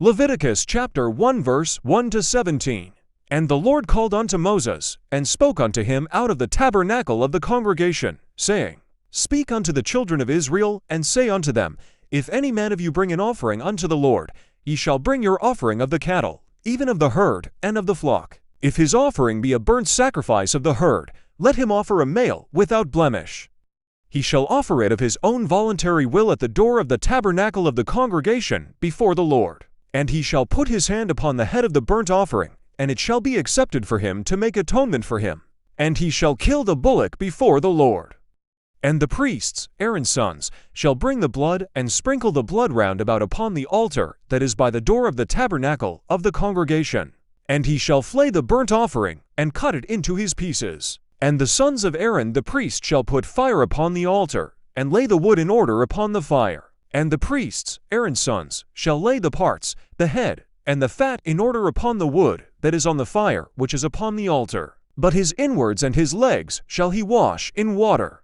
Leviticus chapter 1 verse 1 to 17. And the Lord called unto Moses, and spoke unto him out of the tabernacle of the congregation, saying, Speak unto the children of Israel, and say unto them, If any man of you bring an offering unto the Lord, ye shall bring your offering of the cattle, even of the herd, and of the flock. If his offering be a burnt sacrifice of the herd, let him offer a male without blemish. He shall offer it of his own voluntary will at the door of the tabernacle of the congregation before the Lord. And he shall put his hand upon the head of the burnt offering, and it shall be accepted for him to make atonement for him. And he shall kill the bullock before the Lord. And the priests, Aaron's sons, shall bring the blood and sprinkle the blood round about upon the altar that is by the door of the tabernacle of the congregation. And he shall flay the burnt offering, and cut it into his pieces. And the sons of Aaron the priest shall put fire upon the altar, and lay the wood in order upon the fire. And the priests, Aaron's sons, shall lay the parts, the head, and the fat in order upon the wood that is on the fire which is upon the altar. But his inwards and his legs shall he wash in water.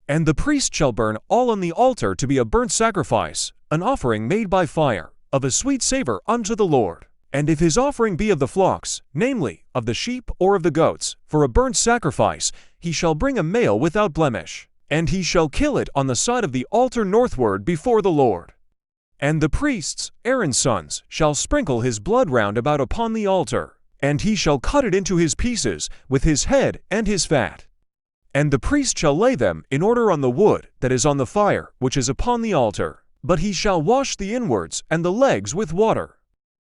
And the priest shall burn all on the altar to be a burnt sacrifice, an offering made by fire, of a sweet savor unto the Lord. And if his offering be of the flocks, namely, of the sheep or of the goats, for a burnt sacrifice, he shall bring a male without blemish. And he shall kill it on the side of the altar northward before the Lord. And the priests, Aaron's sons, shall sprinkle his blood round about upon the altar, and he shall cut it into his pieces, with his head and his fat. And the priest shall lay them in order on the wood that is on the fire which is upon the altar, but he shall wash the inwards and the legs with water.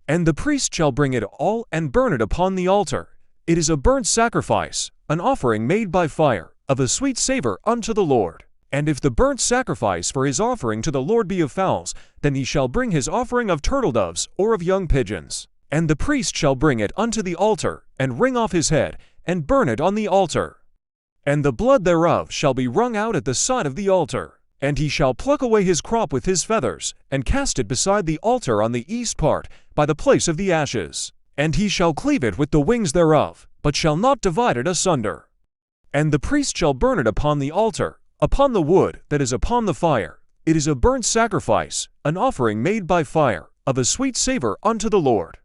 And the priest shall bring it all and burn it upon the altar. It is a burnt sacrifice, an offering made by fire, of a sweet savor unto the Lord. And if the burnt sacrifice for his offering to the Lord be of fowls, then he shall bring his offering of turtle-doves or of young pigeons. And the priest shall bring it unto the altar, and wring off his head, and burn it on the altar. And the blood thereof shall be wrung out at the side of the altar. And he shall pluck away his crop with his feathers, and cast it beside the altar on the east part, by the place of the ashes. And he shall cleave it with the wings thereof, but shall not divide it asunder. And the priest shall burn it upon the altar, upon the wood that is upon the fire. It is a burnt sacrifice, an offering made by fire, of a sweet savor unto the Lord.